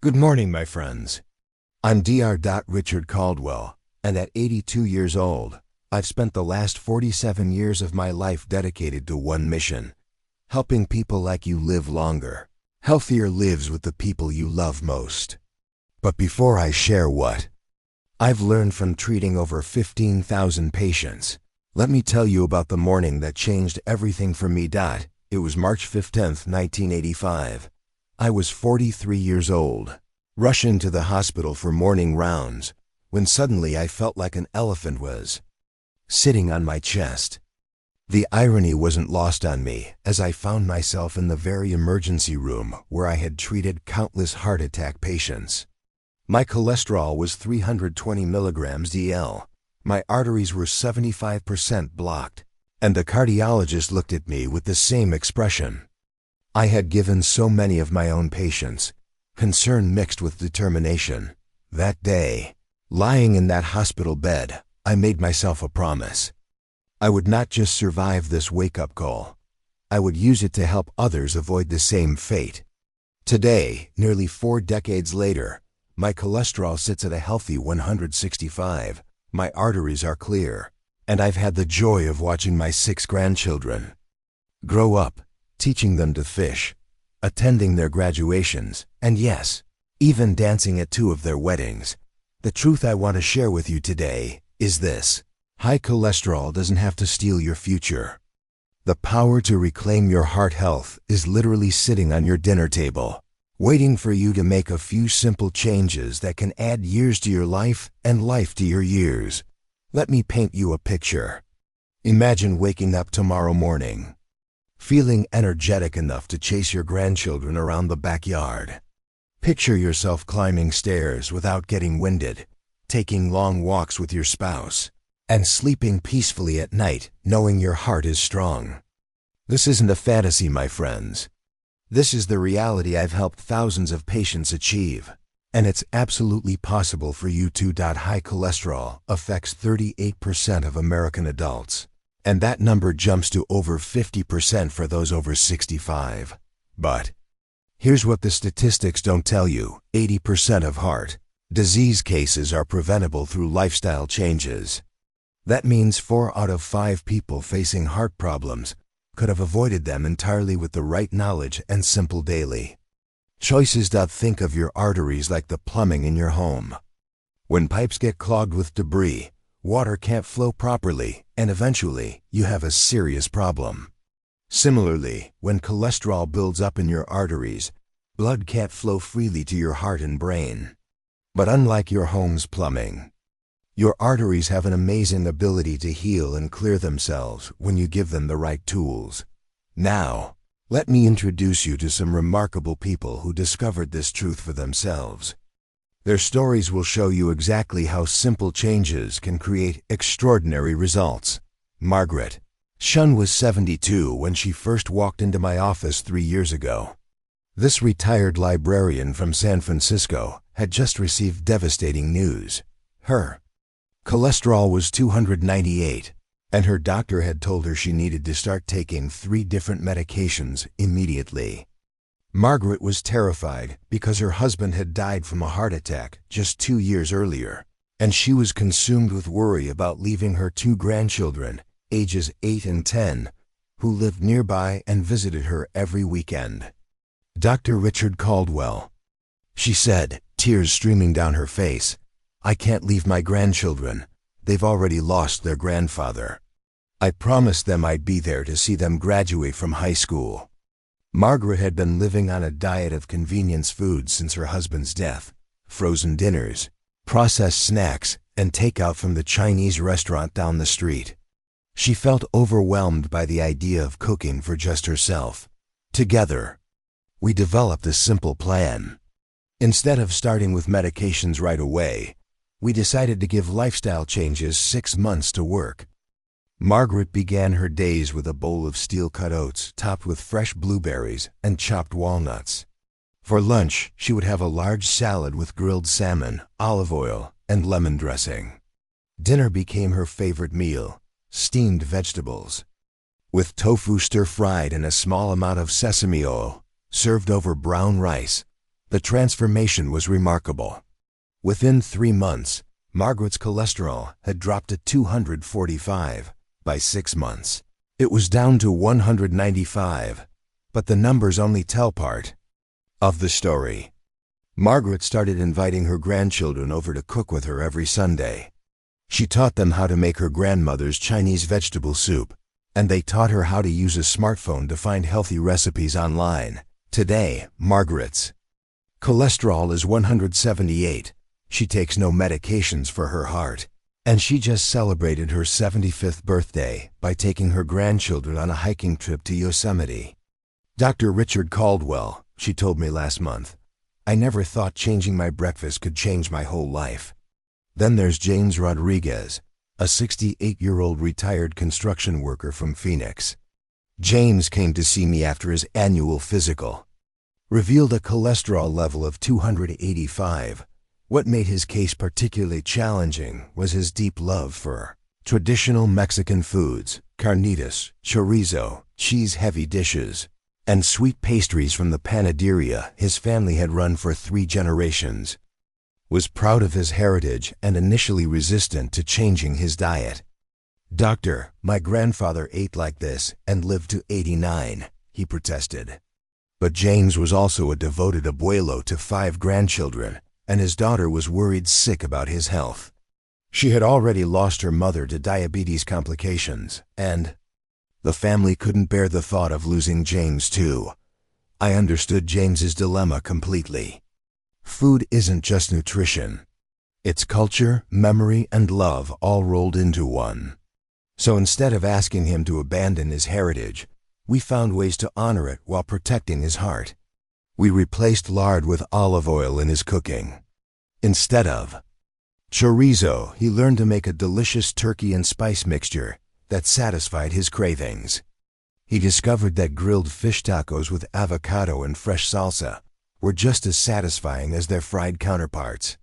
Good morning, my friends. I'm Dr. Richard Caldwell, and at 82 years old, I've spent the last 47 years of my life dedicated to one mission: helping people like you live longer, healthier lives with the people you love most. But before I share what I've learned from treating over 15,000 patients, let me tell you about the morning that changed everything for me. It was March 15th, 1985. I was 43 years old, rushing to the hospital for morning rounds, when suddenly I felt like an elephant was sitting on my chest. The irony wasn't lost on me as I found myself in the very emergency room where I had treated countless heart attack patients. My cholesterol was 320 milligrams DL. My arteries were 75% blocked, and the cardiologist looked at me with the same expression. I had given so many of my own patients, concern mixed with determination. That day, lying in that hospital bed, I made myself a promise. I would not just survive this wake-up call. I would use it to help others avoid the same fate. Today, nearly 4 decades later, my cholesterol sits at a healthy 165. My arteries are clear, and I've had the joy of watching my 6 grandchildren grow up, teaching them to fish, attending their graduations, and yes, even dancing at 2 of their weddings. The truth I want to share with you today is this: high cholesterol doesn't have to steal your future. The power to reclaim your heart health is literally sitting on your dinner table, waiting for you to make a few simple changes that can add years to your life and life to your years. Let me paint you a picture. Imagine waking up tomorrow morning, feeling energetic enough to chase your grandchildren around the backyard. Picture yourself climbing stairs without getting winded, taking long walks with your spouse, and sleeping peacefully at night knowing your heart is strong. This isn't a fantasy, my friends. This is the reality I've helped thousands of patients achieve, and it's absolutely possible for you too. High cholesterol affects 38% of American adults, and that number jumps to over 50% for those over 65. But here's what the statistics don't tell you: 80% of heart disease cases are preventable through lifestyle changes. That means 4 out of 5 people facing heart problems could have avoided them entirely with the right knowledge and simple daily choices. Think of your arteries like the plumbing in your home. When pipes get clogged with debris, water can't flow properly, and eventually you have a serious problem. Similarly, when cholesterol builds up in your arteries, blood can't flow freely to your heart and brain. But unlike your home's plumbing, your arteries have an amazing ability to heal and clear themselves when you give them the right tools. Now, let me introduce you to some remarkable people who discovered this truth for themselves. Their stories will show you exactly how simple changes can create extraordinary results. Margaret Shun was 72 when she first walked into my office 3 years ago. This retired librarian from San Francisco had just received devastating news. Her cholesterol was 298, and her doctor had told her she needed to start taking 3 different medications immediately. Margaret was terrified because her husband had died from a heart attack just 2 years earlier, and she was consumed with worry about leaving her 2 grandchildren, ages 8 and 10, who lived nearby and visited her every weekend. Dr. Richard Caldwell, she said, tears streaming down her face, "I can't leave my grandchildren. They've already lost their grandfather. I promised them I'd be there to see them graduate from high school." Margaret had been living on a diet of convenience foods since her husband's death: frozen dinners, processed snacks, and takeout from the Chinese restaurant down the street. She felt overwhelmed by the idea of cooking for just herself. Together, we developed a simple plan. Instead of starting with medications right away, we decided to give lifestyle changes 6 months to work. Margaret began her days with a bowl of steel-cut oats topped with fresh blueberries and chopped walnuts. For lunch, she would have a large salad with grilled salmon, olive oil, and lemon dressing. Dinner became her favorite meal: steamed vegetables, with tofu stir-fried and a small amount of sesame oil, served over brown rice. The transformation was remarkable. Within 3 months, Margaret's cholesterol had dropped to 245. By 6 months, it was down to 195. But the numbers only tell part of the story. Margaret started inviting her grandchildren over to cook with her every Sunday. She taught them how to make her grandmother's Chinese vegetable soup, and they taught her how to use a smartphone to find healthy recipes online. Today, Margaret's cholesterol is 178. She takes no medications for her heart, and she just celebrated her 75th birthday by taking her grandchildren on a hiking trip to Yosemite. Dr. Richard Caldwell, she told me last month, I never thought changing my breakfast could change my whole life. Then there's James Rodriguez, a 68-year-old retired construction worker from Phoenix. James came to see me after his annual physical. Revealed a cholesterol level of 285. What made his case particularly challenging was his deep love for traditional Mexican foods, carnitas, chorizo, cheese-heavy dishes, and sweet pastries from the panaderia his family had run for 3 generations. Was proud of his heritage and initially resistant to changing his diet. "Doctor, my grandfather ate like this and lived to 89, he protested. But James was also a devoted abuelo to 5 grandchildren, and his daughter was worried sick about his health. She had already lost her mother to diabetes complications, and the family couldn't bear the thought of losing James too. I understood James's dilemma completely. Food isn't just nutrition. It's culture, memory, and love all rolled into one. So instead of asking him to abandon his heritage, we found ways to honor it while protecting his heart. We replaced lard with olive oil in his cooking. Instead of chorizo, he learned to make a delicious turkey and spice mixture that satisfied his cravings. He discovered that grilled fish tacos with avocado and fresh salsa were just as satisfying as their fried counterparts.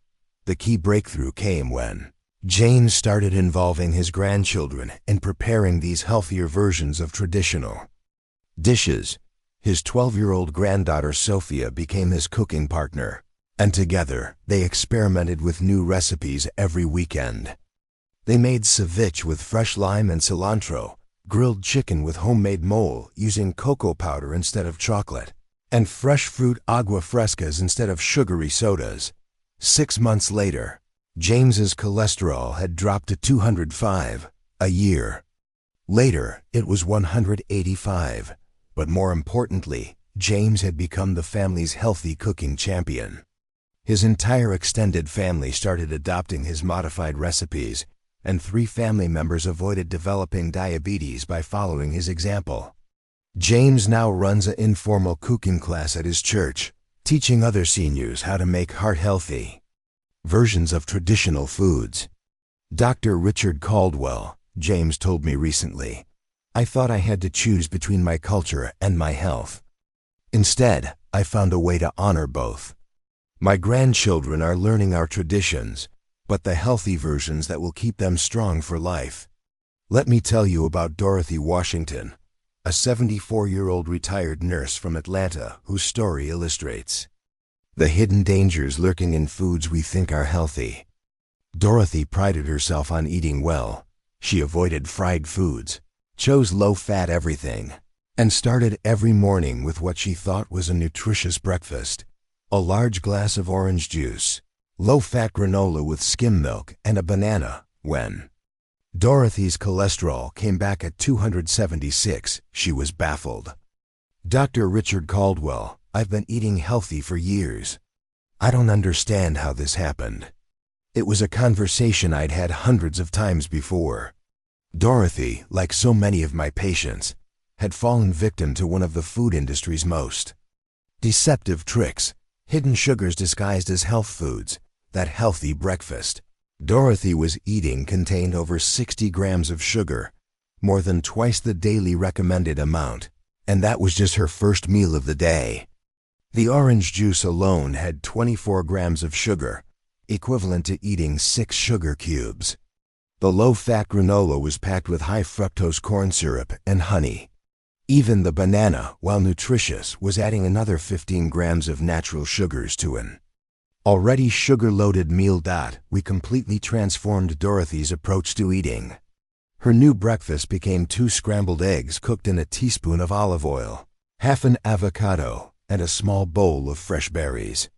The key breakthrough came when James started involving his grandchildren in preparing these healthier versions of traditional dishes. His 12-year-old granddaughter Sophia became his cooking partner, and together they experimented with new recipes every weekend. They made ceviche with fresh lime and cilantro, grilled chicken with homemade mole using cocoa powder instead of chocolate, and fresh fruit agua frescas instead of sugary sodas. 6 months later, James's cholesterol had dropped to 205. A year later, it was 185. But more importantly, James had become the family's healthy cooking champion. His entire extended family started adopting his modified recipes, and 3 family members avoided developing diabetes by following his example. James now runs an informal cooking class at his church, teaching other seniors how to make heart-healthy versions of traditional foods. Dr. Richard Caldwell, James told me recently, I thought I had to choose between my culture and my health. Instead, I found a way to honor both. My grandchildren are learning our traditions, but the healthy versions that will keep them strong for life. Let me tell you about Dorothy Washington, a 74-year-old retired nurse from Atlanta whose story illustrates the hidden dangers lurking in foods we think are healthy. Dorothy prided herself on eating well. She avoided fried foods, chose low-fat everything, and started every morning with what she thought was a nutritious breakfast: a large glass of orange juice, low-fat granola with skim milk, and a banana. When Dorothy's cholesterol came back at 276, she was baffled. Dr. Richard Caldwell, I've been eating healthy for years. I don't understand how this happened. It was a conversation I'd had hundreds of times before. Dorothy, like so many of my patients, had fallen victim to one of the food industry's most deceptive tricks: hidden sugars disguised as health foods. That healthy breakfast Dorothy was eating contained over 60 grams of sugar, more than twice the daily recommended amount, and that was just her first meal of the day. The orange juice alone had 24 grams of sugar, equivalent to eating 6 sugar cubes. The low-fat granola was packed with high fructose corn syrup and honey. Even the banana, while nutritious, was adding another 15 grams of natural sugars to an already sugar-loaded meal. We completely transformed Dorothy's approach to eating. Her new breakfast became 2 scrambled eggs cooked in a teaspoon of olive oil, half an avocado, and a small bowl of fresh berries.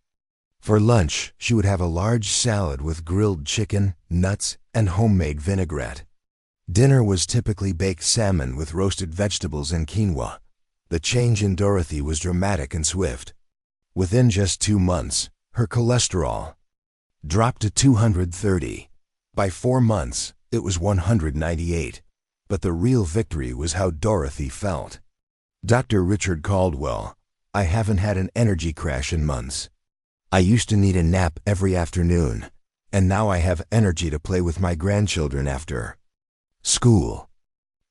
For lunch, she would have a large salad with grilled chicken, nuts, and homemade vinaigrette. Dinner was typically baked salmon with roasted vegetables and quinoa. The change in Dorothy was dramatic and swift. Within just 2 months, her cholesterol dropped to 230. By 4 months, it was 198. But the real victory was how Dorothy felt. Dr. Richard Caldwell, I haven't had an energy crash in months. I used to need a nap every afternoon, and now I have energy to play with my grandchildren after school.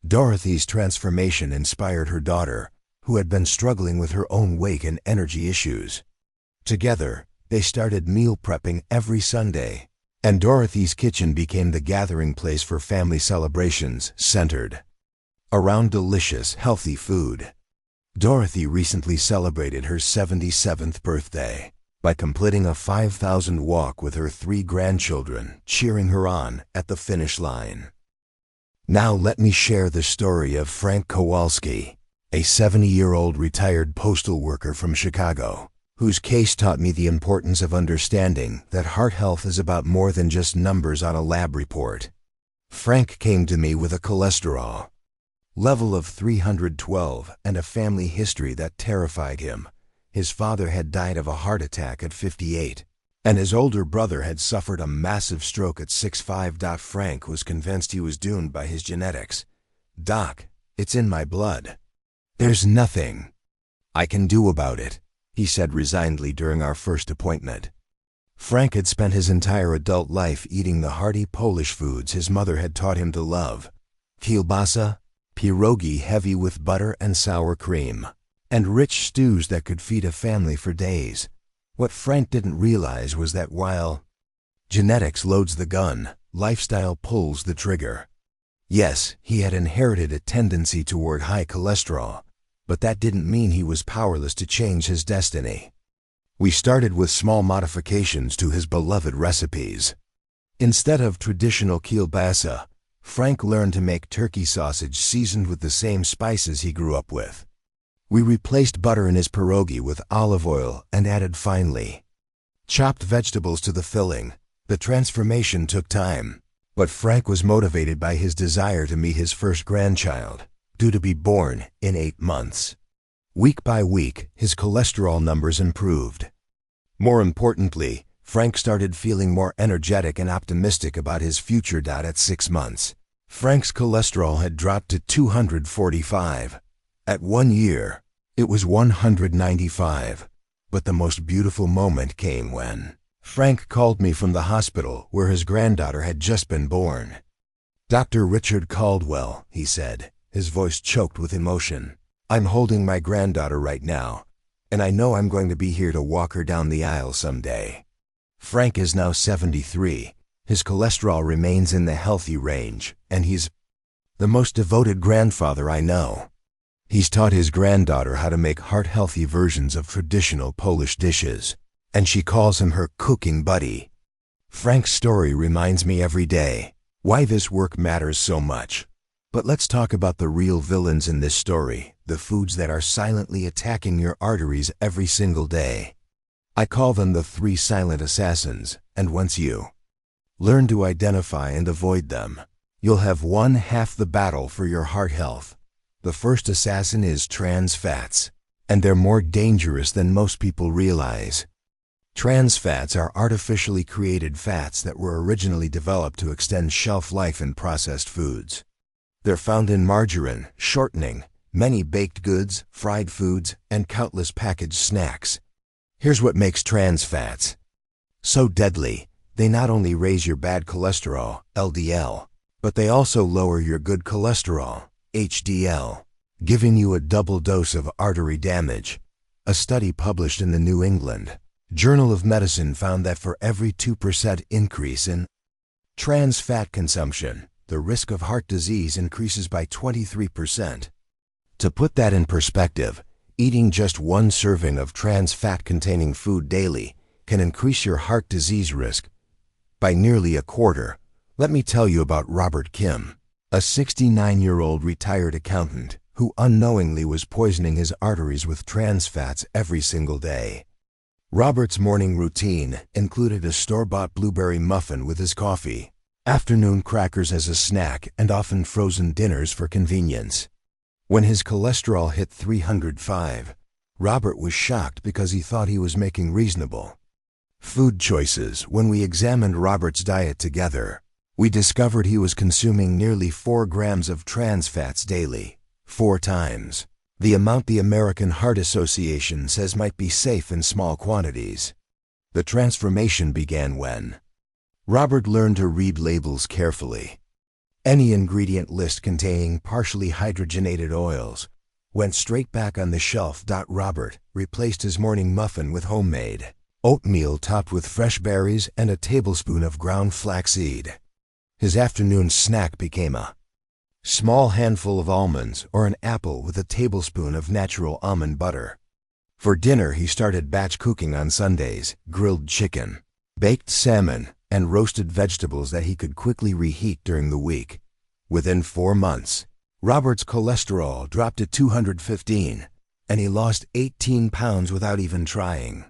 Dorothy's transformation inspired her daughter, who had been struggling with her own weight and energy issues. Together, they started meal prepping every Sunday, and Dorothy's kitchen became the gathering place for family celebrations centered around delicious, healthy food. Dorothy recently celebrated her 77th birthday by completing a 5,000 walk with her 3 grandchildren, cheering her on at the finish line. Now let me share the story of Frank Kowalski, a 70-year-old retired postal worker from Chicago, whose case taught me the importance of understanding that heart health is about more than just numbers on a lab report. Frank came to me with a cholesterol level of 312 and a family history that terrified him. His father had died of a heart attack at 58, and his older brother had suffered a massive stroke at 65. Frank was convinced he was doomed by his genetics. "Doc, it's in my blood. There's nothing I can do about it," he said resignedly during our first appointment. Frank had spent his entire adult life eating the hearty Polish foods his mother had taught him to love: kielbasa, pierogi heavy with butter and sour cream, and rich stews that could feed a family for days. What Frank didn't realize was that while genetics loads the gun, lifestyle pulls the trigger. Yes, he had inherited a tendency toward high cholesterol, but that didn't mean he was powerless to change his destiny. We started with small modifications to his beloved recipes. Instead of traditional kielbasa, Frank learned to make turkey sausage seasoned with the same spices he grew up with. We replaced butter in his pierogi with olive oil and added finely chopped vegetables to the filling. The transformation took time, but Frank was motivated by his desire to meet his first grandchild, due to be born in 8 months. Week by week, his cholesterol numbers improved. More importantly, Frank started feeling more energetic and optimistic about his future. At 6 months, Frank's cholesterol had dropped to 245. At 1 year, it was 195. But the most beautiful moment came when Frank called me from the hospital where his granddaughter had just been born. "Dr. Richard Caldwell," he said, his voice choked with emotion, "I'm holding my granddaughter right now, and I know I'm going to be here to walk her down the aisle someday." Frank is now 73. His cholesterol remains in the healthy range, and he's the most devoted grandfather I know. He's taught his granddaughter how to make heart-healthy versions of traditional Polish dishes, and she calls him her cooking buddy. Frank's story reminds me every day why this work matters so much. But let's talk about the real villains in this story, the foods that are silently attacking your arteries every single day. I call them the 3 silent assassins, and once you learn to identify and avoid them, you'll have won half the battle for your heart health. The first assassin is trans fats, and they're more dangerous than most people realize. Trans fats are artificially created fats that were originally developed to extend shelf life in processed foods. They're found in margarine, shortening, many baked goods, fried foods, and countless packaged snacks. Here's what makes trans fats so deadly: they not only raise your bad cholesterol, LDL, but they also lower your good cholesterol, HDL, giving you a double dose of artery damage. A study published in the New England Journal of Medicine found that for every 2% increase in trans fat consumption, the risk of heart disease increases by 23%. To put that in perspective, eating just one serving of trans fat-containing food daily can increase your heart disease risk by nearly a quarter. Let me tell you about Robert Kim, a 69-year-old retired accountant who unknowingly was poisoning his arteries with trans fats every single day. Robert's morning routine included a store-bought blueberry muffin with his coffee, afternoon crackers as a snack, and often frozen dinners for convenience. When his cholesterol hit 305, Robert was shocked because he thought he was making reasonable food choices. When we examined Robert's diet together, we discovered he was consuming nearly 4 grams of trans fats daily, 4 times the amount the American Heart Association says might be safe in small quantities. The transformation began when Robert learned to read labels carefully. Any ingredient list containing partially hydrogenated oils went straight back on the shelf. Robert replaced his morning muffin with homemade oatmeal topped with fresh berries and a tablespoon of ground flaxseed. His afternoon snack became a small handful of almonds or an apple with a tablespoon of natural almond butter. For dinner, he started batch cooking on Sundays: grilled chicken, baked salmon, and roasted vegetables that he could quickly reheat during the week. Within 4 months, Robert's cholesterol dropped to 215, and he lost 18 pounds without even trying.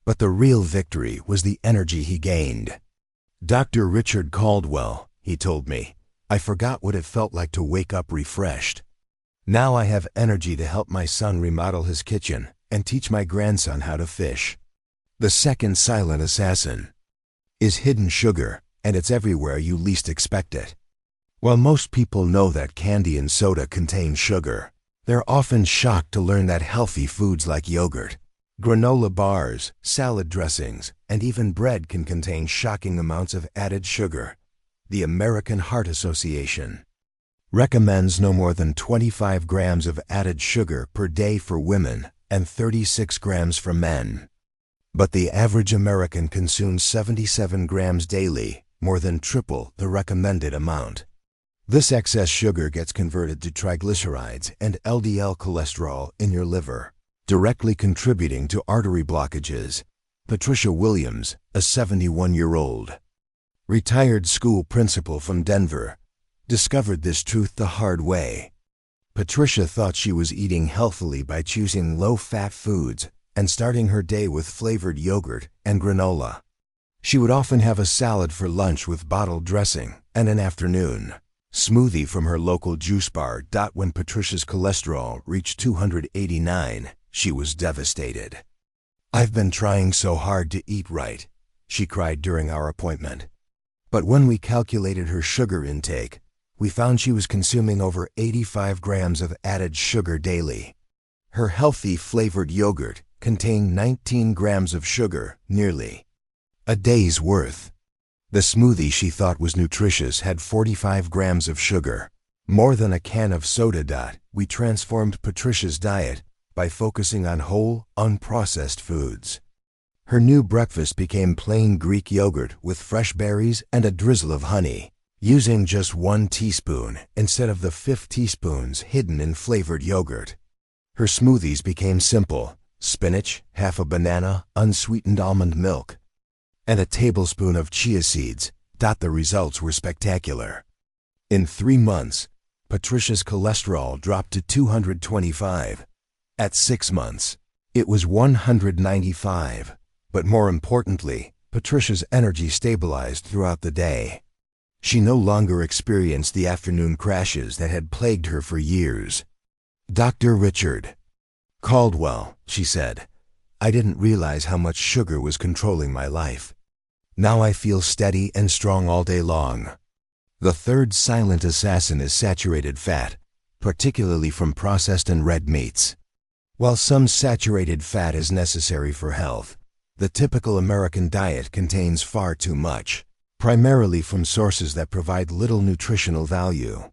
But the real victory was the energy he gained. Dr. Richard Caldwell, he told me, I forgot what it felt like to wake up refreshed. Now I have energy to help my son remodel his kitchen and teach my grandson how to fish. The second silent assassin is hidden sugar, and it's everywhere you least expect it. While most people know that candy and soda contain sugar, they're often shocked to learn that healthy foods like yogurt, granola bars, salad dressings, and even bread can contain shocking amounts of added sugar. The American Heart Association recommends no more than 25 grams of added sugar per day for women and 36 grams for men. But the average American consumes 77 grams daily, more than triple the recommended amount. This excess sugar gets converted to triglycerides and LDL cholesterol in your liver, directly contributing to artery blockages. Patricia Williams, a 71-year-old retired school principal from Denver, discovered this truth the hard way. Patricia thought she was eating healthily by choosing low-fat foods and starting her day with flavored yogurt and granola. She would often have a salad for lunch with bottled dressing and an afternoon smoothie from her local juice bar. When Patricia's cholesterol reached 289, she was devastated. "I've been trying so hard to eat right," she cried during our appointment. But when we calculated her sugar intake, we found she was consuming over 85 grams of added sugar daily. Her healthy flavored yogurt contained 19 grams of sugar, nearly a day's worth. The smoothie she thought was nutritious had 45 grams of sugar, more than a can of soda. We transformed Patricia's diet by focusing on whole, unprocessed foods. Her new breakfast became plain Greek yogurt with fresh berries and a drizzle of honey, using just 1 teaspoon instead of the 5 teaspoons hidden in flavored yogurt. Her smoothies became simple: spinach, half a banana, unsweetened almond milk, and a tablespoon of chia seeds. The results were spectacular. In 3 months, Patricia's cholesterol dropped to 225. At 6 months, it was 195. But more importantly, Patricia's energy stabilized throughout the day. She no longer experienced the afternoon crashes that had plagued her for years. "Dr. Richard Caldwell," she said, "I didn't realize how much sugar was controlling my life. Now I feel steady and strong all day long." The third silent assassin is saturated fat, particularly from processed and red meats. While some saturated fat is necessary for health, the typical American diet contains far too much, primarily from sources that provide little nutritional value.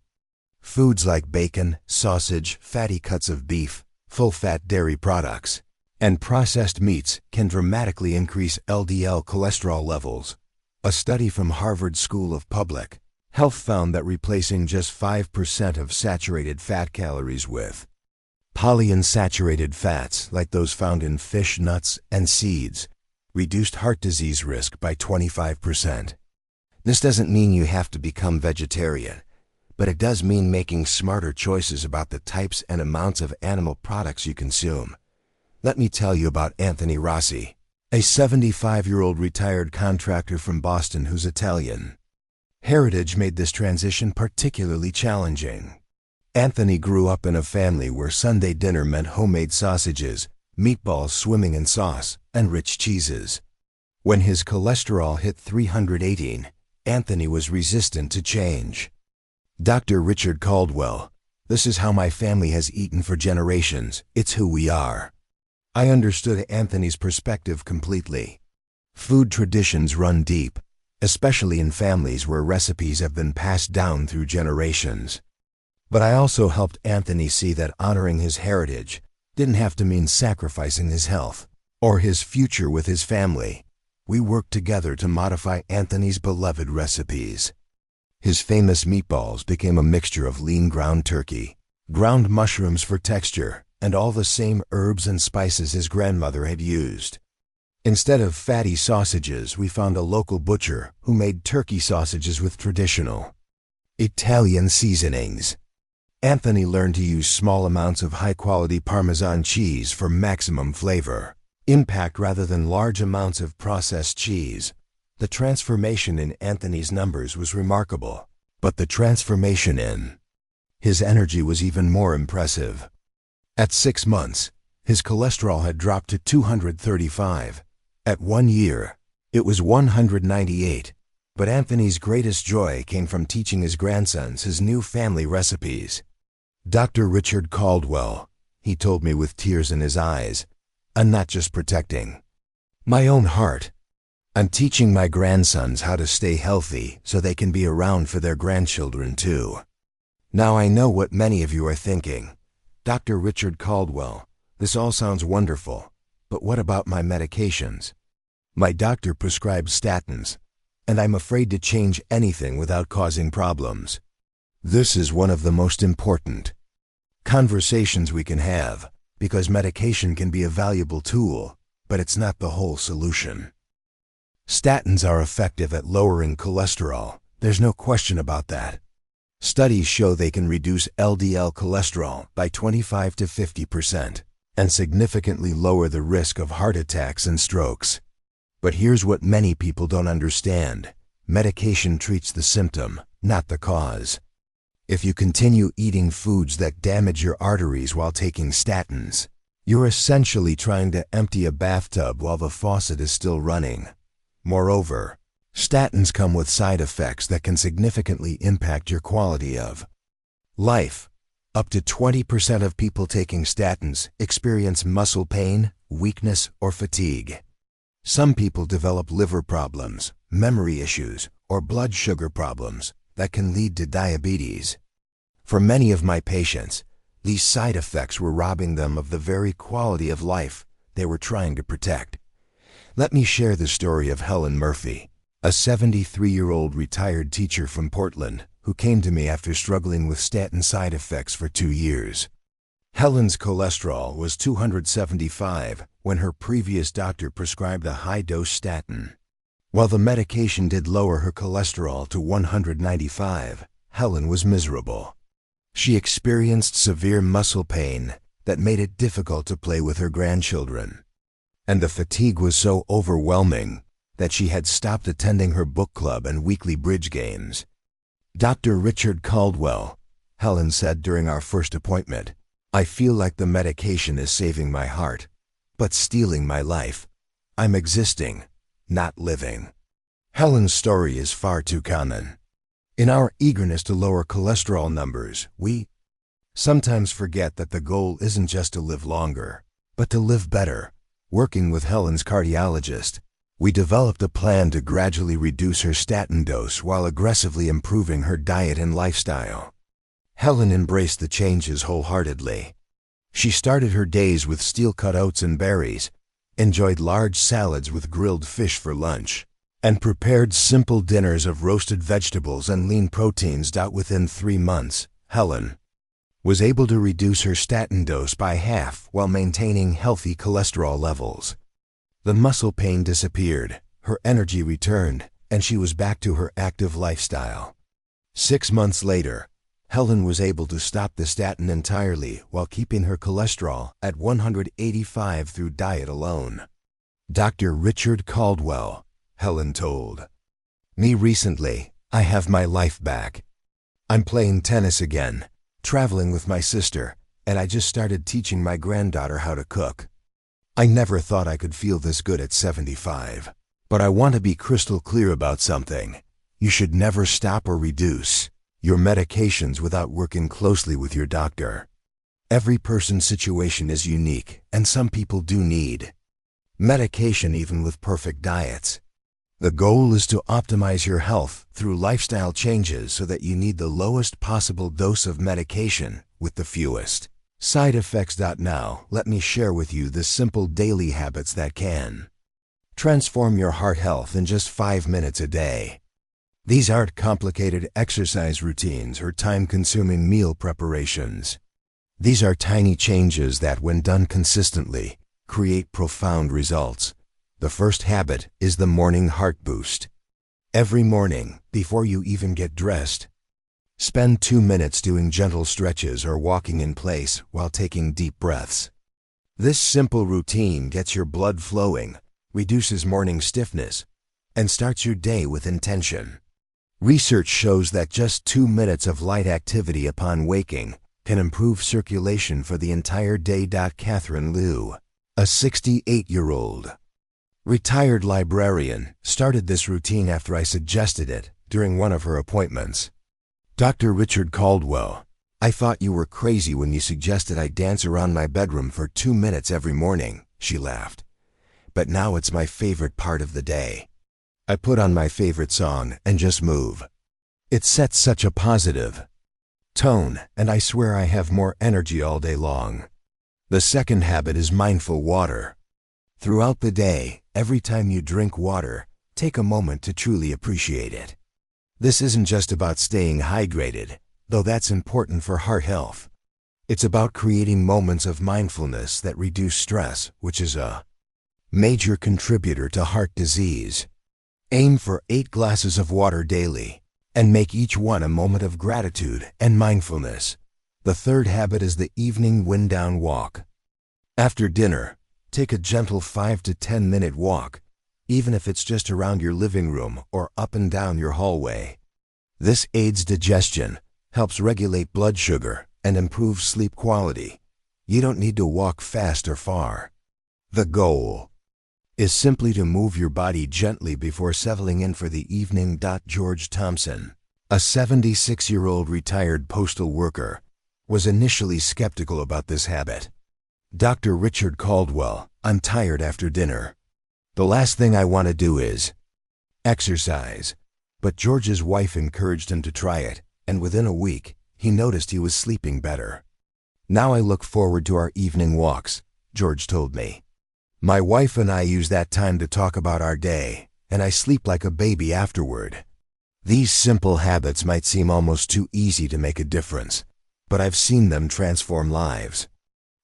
Foods like bacon, sausage, fatty cuts of beef, full-fat dairy products, and processed meats can dramatically increase LDL cholesterol levels. A study from Harvard School of Public Health found that replacing just 5% of saturated fat calories with Polyunsaturated fats, like those found in fish, nuts, and seeds, reduced heart disease risk by 25%. This doesn't mean you have to become vegetarian, but it does mean making smarter choices about the types and amounts of animal products you consume. Let me tell you about Anthony Rossi, a 75-year-old retired contractor from Boston who's Italian. Heritage made this transition particularly challenging. Anthony grew up in a family where Sunday dinner meant homemade sausages, meatballs swimming in sauce, and rich cheeses. When his cholesterol hit 318, Anthony was resistant to change. Dr. Richard Caldwell, "This is how my family has eaten for generations. It's who we are." I understood Anthony's perspective completely. Food traditions run deep, especially in families where recipes have been passed down through generations. But I also helped Anthony see that honoring his heritage didn't have to mean sacrificing his health or his future with his family. We worked together to modify Anthony's beloved recipes. His famous meatballs became a mixture of lean ground turkey, ground mushrooms for texture, and all the same herbs and spices his grandmother had used. Instead of fatty sausages, we found a local butcher who made turkey sausages with traditional Italian seasonings. Anthony learned to use small amounts of high-quality Parmesan cheese for maximum flavor, impact rather than large amounts of processed cheese. The transformation in Anthony's numbers was remarkable, but the transformation in his energy was even more impressive. At 6 months, his cholesterol had dropped to 235. At 1 year, it was 198. But Anthony's greatest joy came from teaching his grandsons his new family recipes. "Dr. Richard Caldwell," he told me with tears in his eyes, "I'm not just protecting my own heart. I'm teaching my grandsons how to stay healthy so they can be around for their grandchildren too." Now I know what many of you are thinking. "Dr. Richard Caldwell, this all sounds wonderful, but what about my medications? My doctor prescribes statins, and I'm afraid to change anything without causing problems." This is one of the most important conversations we can have, because medication can be a valuable tool, but it's not the whole solution. Statins are effective at lowering cholesterol. There's no question about that. Studies show they can reduce LDL cholesterol by 25 to 50% and significantly lower the risk of heart attacks and strokes. But here's what many people don't understand. Medication treats the symptom, not the cause. If you continue eating foods that damage your arteries while taking statins, you're essentially trying to empty a bathtub while the faucet is still running. Moreover, statins come with side effects that can significantly impact your quality of life. Up to 20% of people taking statins experience muscle pain, weakness, or fatigue. Some people develop liver problems, memory issues, or blood sugar problems that can lead to diabetes. For many of my patients, these side effects were robbing them of the very quality of life they were trying to protect. Let me share the story of Helen Murphy, a 73-year-old retired teacher from Portland who came to me after struggling with statin side effects for 2 years. Helen's cholesterol was 275 when her previous doctor prescribed a high-dose statin. While the medication did lower her cholesterol to 195, Helen was miserable. She experienced severe muscle pain that made it difficult to play with her grandchildren. And the fatigue was so overwhelming that she had stopped attending her book club and weekly bridge games. "Dr. Richard Caldwell," Helen said during our first appointment, "I feel like the medication is saving my heart, but stealing my life. I'm existing, not living." Helen's story is far too common. In our eagerness to lower cholesterol numbers, we sometimes forget that the goal isn't just to live longer, but to live better. Working with Helen's cardiologist, we developed a plan to gradually reduce her statin dose while aggressively improving her diet and lifestyle. Helen embraced the changes wholeheartedly. She started her days with steel-cut oats and berries, enjoyed large salads with grilled fish for lunch, and prepared simple dinners of roasted vegetables and lean proteins. Within 3 months, Helen was able to reduce her statin dose by half while maintaining healthy cholesterol levels. The muscle pain disappeared, her energy returned, and she was back to her active lifestyle. 6 months later, Helen was able to stop the statin entirely while keeping her cholesterol at 185 through diet alone. Dr. Richard Caldwell, Helen told me recently, I have my life back. I'm playing tennis again, traveling with my sister, and I just started teaching my granddaughter how to cook. I never thought I could feel this good at 75. But I want to be crystal clear about something. You should never stop or reduce your medications without working closely with your doctor. Every person's situation is unique, and some people do need medication even with perfect diets. The goal is to optimize your health through lifestyle changes so that you need the lowest possible dose of medication with the fewest side effects. Now, let me share with you the simple daily habits that can transform your heart health in just 5 minutes a day. These aren't complicated exercise routines or time-consuming meal preparations. These are tiny changes that, when done consistently, create profound results. The first habit is the morning heart boost. Every morning, before you even get dressed, spend 2 minutes doing gentle stretches or walking in place while taking deep breaths. This simple routine gets your blood flowing, reduces morning stiffness, and starts your day with intention. Research shows that just 2 minutes of light activity upon waking can improve circulation for the entire day. Catherine Liu, a 68-year-old retired librarian, started this routine after I suggested it during one of her appointments. Dr. Richard Caldwell, I thought you were crazy when you suggested I dance around my bedroom for 2 minutes every morning, she laughed. But now it's my favorite part of the day. I put on my favorite song and just move. It sets such a positive tone, and I swear I have more energy all day long. The second habit is mindful water. Throughout the day, every time you drink water, take a moment to truly appreciate it. This isn't just about staying hydrated, though that's important for heart health. It's about creating moments of mindfulness that reduce stress, which is a major contributor to heart disease. Aim for 8 glasses of water daily, and make each one a moment of gratitude and mindfulness. The third habit is the evening wind-down walk. After dinner, take a gentle 5 to 10 minute walk, even if it's just around your living room or up and down your hallway. This aids digestion, helps regulate blood sugar, and improves sleep quality. You don't need to walk fast or far. The goal is simply to move your body gently before settling in for the evening. George Thompson, a 76-year-old retired postal worker, was initially skeptical about this habit. Dr. Richard Caldwell, I'm tired after dinner. The last thing I want to do is exercise. But George's wife encouraged him to try it, and within a week, he noticed he was sleeping better. Now I look forward to our evening walks, George told me. My wife and I use that time to talk about our day, and I sleep like a baby afterward. These simple habits might seem almost too easy to make a difference, but I've seen them transform lives.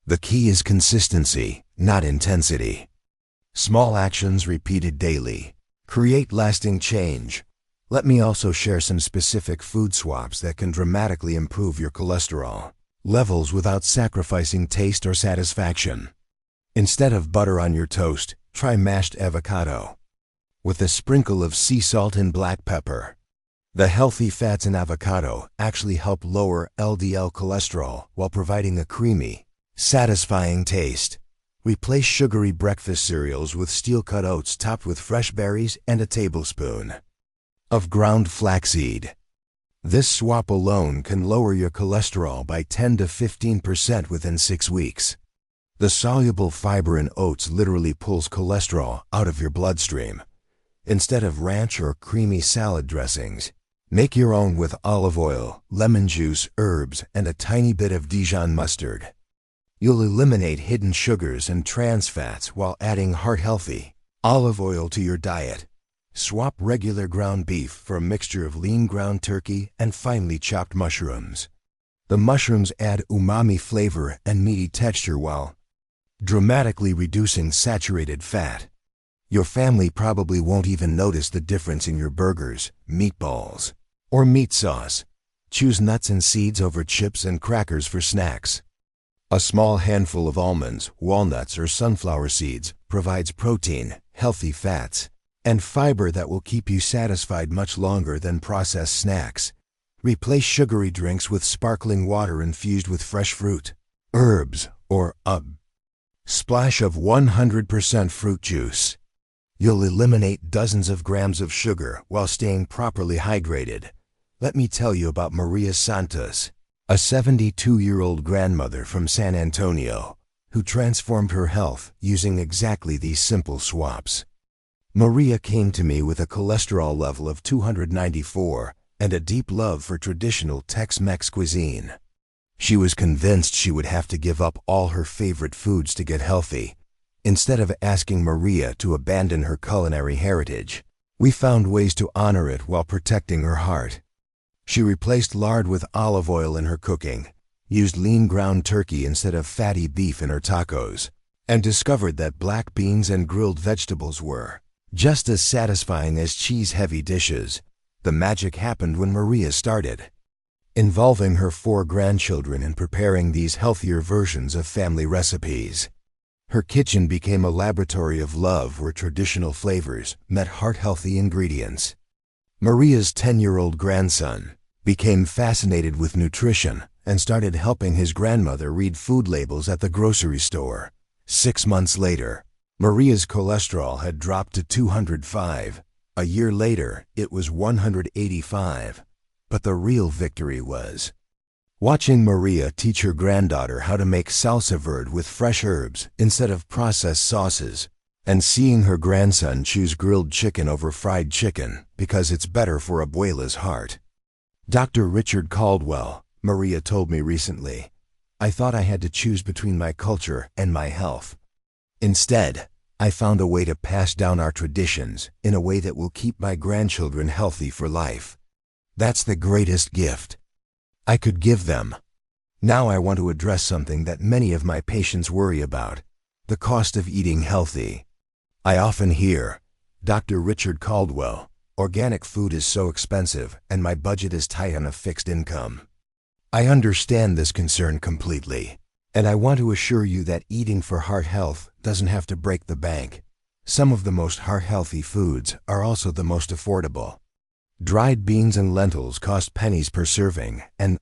The key is consistency, not intensity. Small actions repeated daily create lasting change. Let me also share some specific food swaps that can dramatically improve your cholesterol levels without sacrificing taste or satisfaction. Instead of butter on your toast, try mashed avocado with a sprinkle of sea salt and black pepper. The healthy fats in avocado actually help lower LDL cholesterol while providing a creamy, satisfying taste. Replace sugary breakfast cereals with steel-cut oats topped with fresh berries and a tablespoon of ground flaxseed. This swap alone can lower your cholesterol by 10 to 15% within 6 weeks. The soluble fiber in oats literally pulls cholesterol out of your bloodstream. Instead of ranch or creamy salad dressings, make your own with olive oil, lemon juice, herbs, and a tiny bit of Dijon mustard. You'll eliminate hidden sugars and trans fats while adding heart-healthy olive oil to your diet. Swap regular ground beef for a mixture of lean ground turkey and finely chopped mushrooms. The mushrooms add umami flavor and meaty texture while dramatically reducing saturated fat. Your family probably won't even notice the difference in your burgers, meatballs, or meat sauce. Choose nuts and seeds over chips and crackers for snacks. A small handful of almonds, walnuts, or sunflower seeds provides protein, healthy fats, and fiber that will keep you satisfied much longer than processed snacks. Replace sugary drinks with sparkling water infused with fresh fruit, herbs, or a splash of 100% fruit juice. You'll eliminate dozens of grams of sugar while staying properly hydrated. Let me tell you about Maria Santos, a 72-year-old grandmother from San Antonio, who transformed her health using exactly these simple swaps. Maria came to me with a cholesterol level of 294 and a deep love for traditional Tex-Mex cuisine. She was convinced she would have to give up all her favorite foods to get healthy. Instead of asking Maria to abandon her culinary heritage, we found ways to honor it while protecting her heart. She replaced lard with olive oil in her cooking, used lean ground turkey instead of fatty beef in her tacos, and discovered that black beans and grilled vegetables were just as satisfying as cheese-heavy dishes. The magic happened when Maria started involving her 4 grandchildren in preparing these healthier versions of family recipes. Her kitchen became a laboratory of love where traditional flavors met heart-healthy ingredients. Maria's 10-year-old grandson became fascinated with nutrition and started helping his grandmother read food labels at the grocery store. 6 months later, Maria's cholesterol had dropped to 205. A year later, it was 185. But the real victory was watching Maria teach her granddaughter how to make salsa verde with fresh herbs instead of processed sauces, and seeing her grandson choose grilled chicken over fried chicken because it's better for Abuela's heart. Dr. Richard Caldwell, Maria told me recently, I thought I had to choose between my culture and my health. Instead, I found a way to pass down our traditions in a way that will keep my grandchildren healthy for life. That's the greatest gift I could give them. Now I want to address something that many of my patients worry about: the cost of eating healthy. I often hear, Dr. Richard Caldwell, organic food is so expensive and my budget is tight on a fixed income. I understand this concern completely, and I want to assure you that eating for heart health doesn't have to break the bank. Some of the most heart-healthy foods are also the most affordable. Dried beans and lentils cost pennies per serving and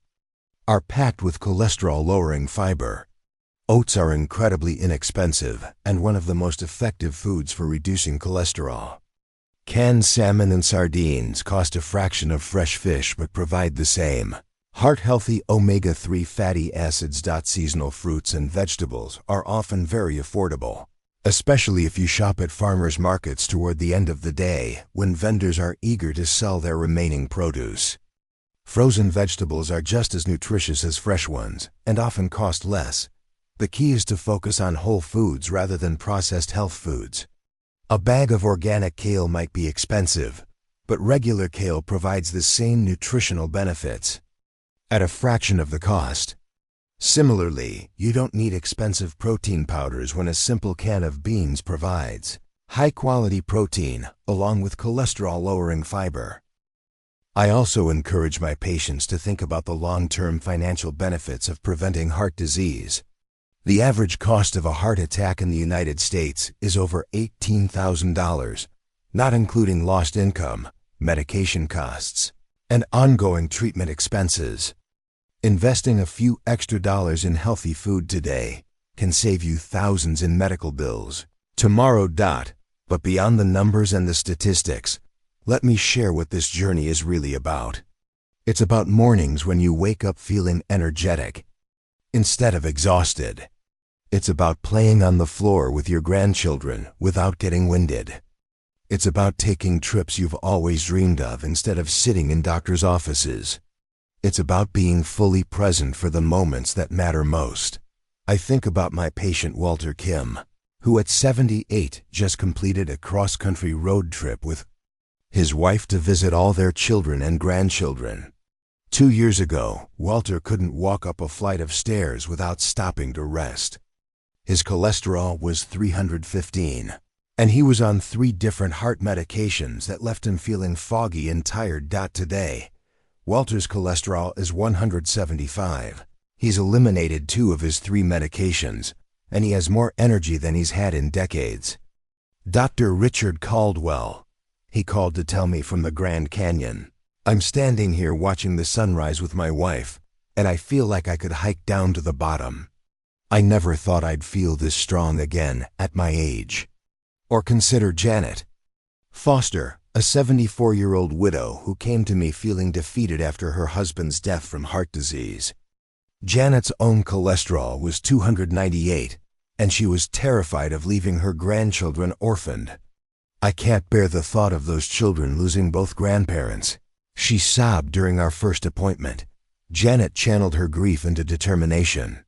are packed with cholesterol-lowering fiber. Oats are incredibly inexpensive and one of the most effective foods for reducing cholesterol. Canned salmon and sardines cost a fraction of fresh fish but provide the same heart-healthy omega-3 fatty acids. Seasonal fruits and vegetables are often very affordable, especially if you shop at farmers markets toward the end of the day when vendors are eager to sell their remaining produce. Frozen vegetables are just as nutritious as fresh ones and often cost less. The key is to focus on whole foods rather than processed health foods. A bag of organic kale might be expensive, but regular kale provides the same nutritional benefits at a fraction of the cost. Similarly, you don't need expensive protein powders when a simple can of beans provides high-quality protein along with cholesterol-lowering fiber. I also encourage my patients to think about the long-term financial benefits of preventing heart disease. The average cost of a heart attack in the United States is over $18,000, not including lost income, medication costs, and ongoing treatment expenses. Investing a few extra dollars in healthy food today can save you thousands in medical bills tomorrow. But beyond the numbers and the statistics, let me share what this journey is really about. It's about mornings when you wake up feeling energetic instead of exhausted. It's about playing on the floor with your grandchildren without getting winded. It's about taking trips you've always dreamed of instead of sitting in doctors' offices. It's about being fully present for the moments that matter most. I think about my patient Walter Kim, who at 78 just completed a cross-country road trip with his wife to visit all their children and grandchildren. 2 years ago, Walter couldn't walk up a flight of stairs without stopping to rest. His cholesterol was 315, and he was on 3 different heart medications that left him feeling foggy and tired. Today, Walter's cholesterol is 175. He's eliminated 2 of his 3 medications, and he has more energy than he's had in decades. Dr. Richard Caldwell. He called to tell me from the Grand Canyon. I'm standing here watching the sunrise with my wife, and I feel like I could hike down to the bottom. I never thought I'd feel this strong again at my age. Or consider Janet Foster, a 74-year-old widow who came to me feeling defeated after her husband's death from heart disease. Janet's own cholesterol was 298, and she was terrified of leaving her grandchildren orphaned. I can't bear the thought of those children losing both grandparents. She sobbed during our first appointment. Janet channeled her grief into determination.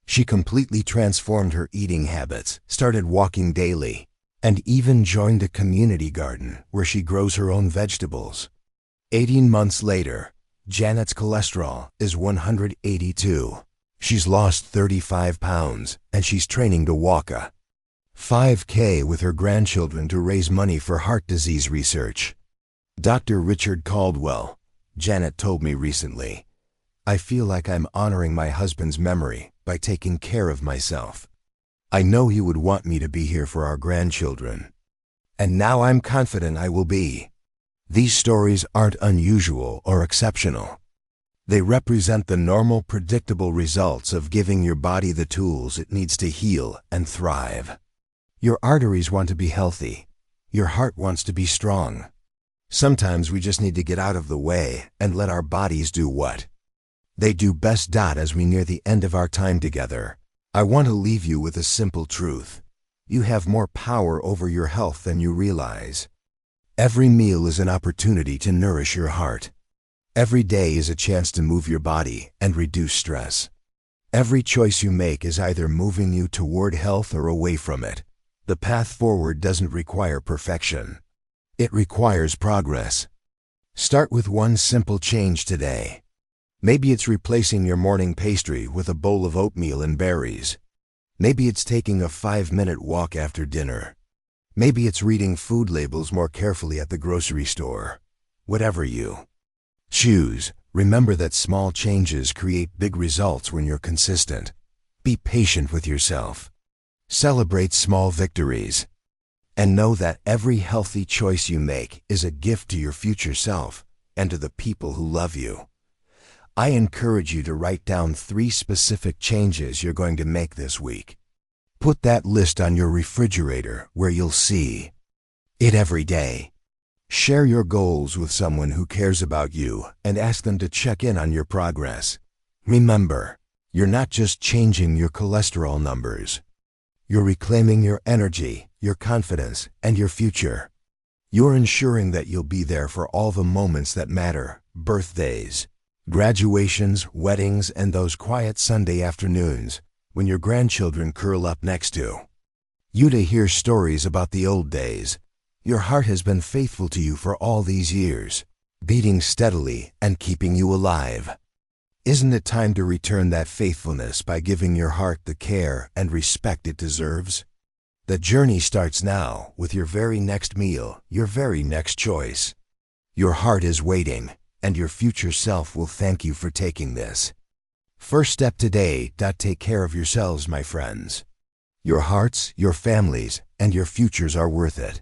She completely transformed her eating habits, started walking daily, and even joined a community garden where she grows her own vegetables. 18 months later, Janet's cholesterol is 182. She's lost 35 pounds, and she's training to walk a 5K with her grandchildren to raise money for heart disease research. Dr. Richard Caldwell. Janet told me recently, I feel like I'm honoring my husband's memory by taking care of myself. I know he would want me to be here for our grandchildren. And now I'm confident I will be. These stories aren't unusual or exceptional. They represent the normal, predictable results of giving your body the tools it needs to heal and thrive. Your arteries want to be healthy. Your heart wants to be strong. Sometimes we just need to get out of the way and let our bodies do what they do best. As we near the end of our time together, I want to leave you with a simple truth. You have more power over your health than you realize. Every meal is an opportunity to nourish your heart. Every day is a chance to move your body and reduce stress. Every choice you make is either moving you toward health or away from it. The path forward doesn't require perfection. It requires progress. Start with one simple change today. Maybe it's replacing your morning pastry with a bowl of oatmeal and berries. Maybe it's taking a 5-minute walk after dinner. Maybe it's reading food labels more carefully at the grocery store. Whatever you choose, remember that small changes create big results when you're consistent. Be patient with yourself. Celebrate small victories. And know that every healthy choice you make is a gift to your future self and to the people who love you. I encourage you to write down 3 specific changes you're going to make this week. Put that list on your refrigerator where you'll see it every day. Share your goals with someone who cares about you and ask them to check in on your progress. Remember, you're not just changing your cholesterol numbers. You're reclaiming your energy, your confidence, and your future. You're ensuring that you'll be there for all the moments that matter: birthdays, graduations, weddings, and those quiet Sunday afternoons when your grandchildren curl up next to you to hear stories about the old days. Your heart has been faithful to you for all these years, beating steadily and keeping you alive. Isn't it time to return that faithfulness by giving your heart the care and respect it deserves? The journey starts now with your very next meal, your very next choice. Your heart is waiting, and your future self will thank you for taking this first step today. Take care of yourselves, my friends. Your hearts, your families, and your futures are worth it.